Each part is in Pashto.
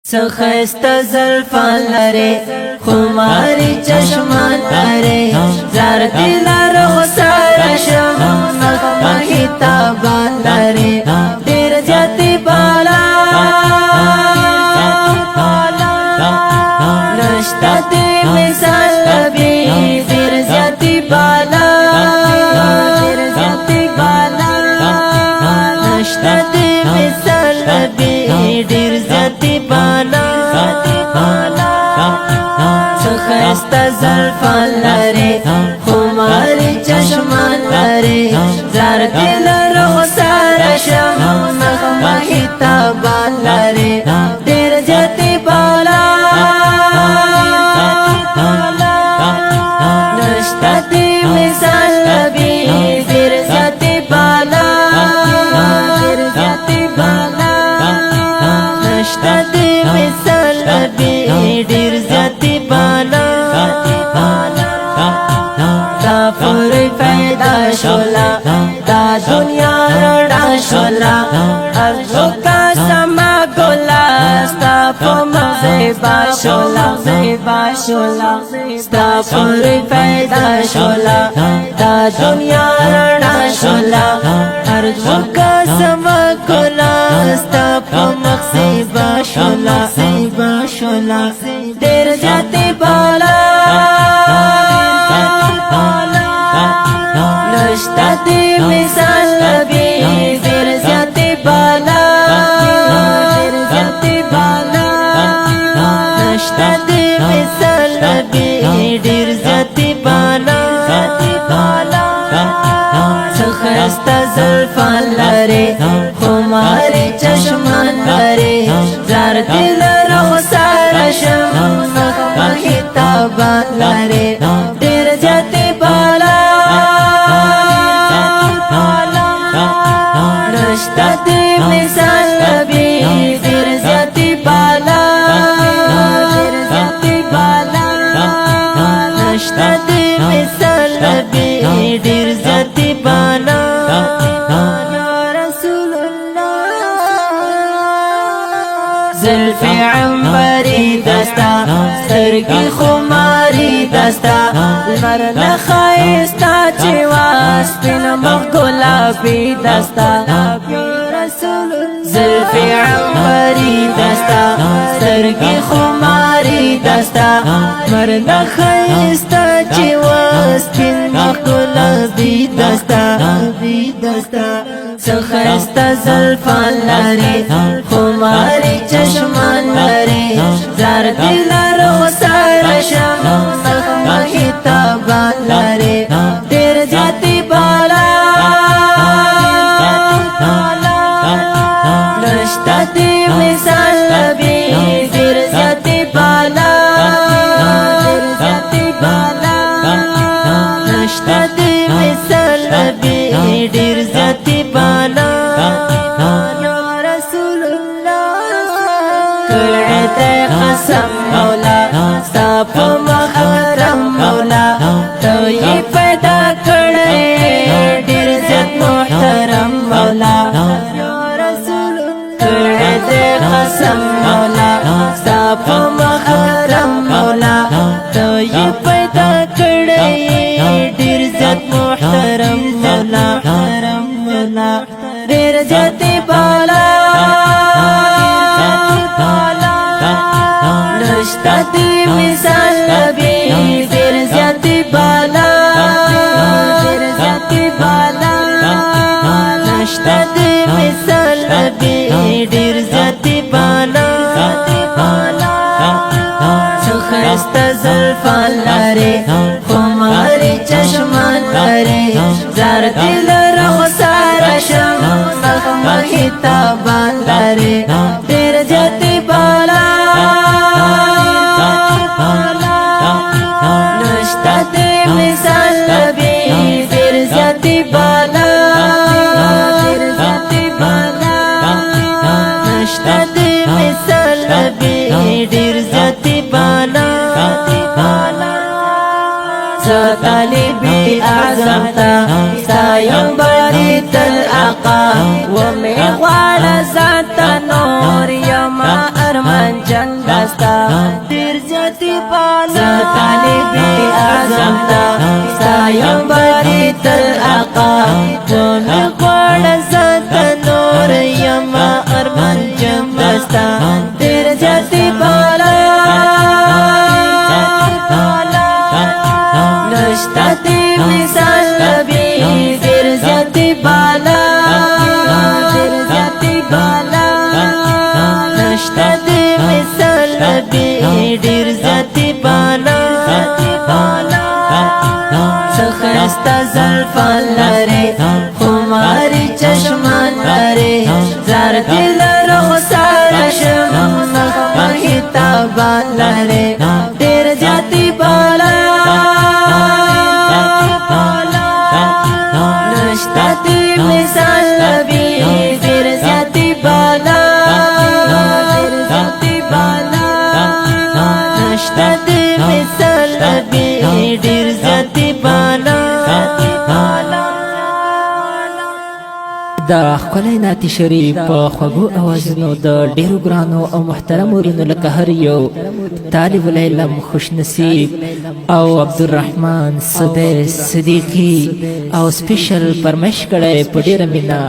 سخست زلفان لري خماري چشمان لري زار دلار غسار شم مخمخي تابان لري دير جاتي بالا نشتا دي مثال لبي دير جاتي بالا نشتا دي مثال لبي دير جاتي بالا سخستا زلفان لري خماري چشمان لري زار دلار غسار شم مخمخي تابان لري دير جاتي بالا نشتا دي مثال لبي دير جاتي بالا نشتا دي مثال لبي دير جاتي بالا دا پوری پیدا شولا دا دنیا رڑا شولا ارزو کا سما گولا ستا پو مغزیبا شولا ستا پوری پیدا شولا دا دنیا رڑا شولا ارزو کا سما گولا ستا پو مغزیبا شولا دیر جاتی بالا نشتا دي مثال لبي دير جاتي بالا نشتا دي مثال لبي دير جاتي بالا سخستا زلفان لري خماري چشمان لري زار دلار غسار شم مخمخي تابان لري دير جاتي بالا نشتا دي مثال لبي دير جاتي بالا نشتا دي مثال لبي دير جاتي بالا رسول الله زلفي عنبري دستا سترگي خماري دستا المرنا خايستا چواس بن مغلابي دستا زلفي عنبري دستا سترگي خماري دستا مرنا خايستا چواس بن مغلابي دستا سخستا زلفان لري خماري چشمان لري زار دلار غسار شم مخمخي تابان لري دير جاتي بالا نشتا دي مثال لبي دير جاتي بالا نشتا دي مثال لبي دير جاتي بالا رسول الله كرعت قسم مولا ستاپ محرم مولا توي پیدا کړې ډېر زیات محترم مولا كرعت قسم مولا ستاپ محرم مولا توي پیدا کړې ډېر زیات محترم مولا دیر جاتی بالا نشتا دی مثال لبی دیر جاتی بالا نشتا دی مثال لبی دیر جاتی بالا سخستا زلفان لري خماري چشمان لري زار دلار غسار شم مخمخي تابان لري دير جاتي بالا نشتا دي مثال لبي دير جاتي بالا نشتا دي مثال لبي دير جاتي بالا طالبي أعزمتا سايم بريد الأقا ومي غوال ذات نور يما أرمان داستا ډیر زیاتی بالا طالب اعظم دا ستایم باری تر آقا ومه غواړ زت نور یما ارمان جمستا ډیر زیاتی بالا نشتا دی مثال نبی ډیر زیاتی بالا ډیر زیاتی بالا نشتا دی مثال نبی ډیر زیاتی بالا سخستا زلفان لري خماري چشمان لري زار دل رخسار شم مخمر کتابان لري ډیر زیاتی بالا نشتا دی مثال نبی ډیر زیاتی بالا ډیر زیاتی بالا نشتا دی مثال نبی ډیر زیاتی بالا دا خپلې نعت شریف په خوږو اوازونو د ډیرو ګرانو او محترمو ورونو لکه هر یو طالب العلم خوش نصیب او عبدالرحمن سدیس صدیقی او سپیشل فرمایش کړی په ډیره مینه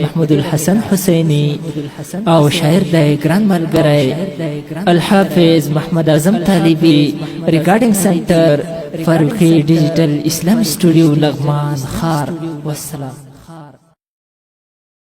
محمود الحسن حسینی او شاعر د ګران ملګری الحافظ محمد اعظم طالبی ریکارډینګ سنټر فاروقی ډیجیټل اسلام سټوډیو لغمان خار والسلام.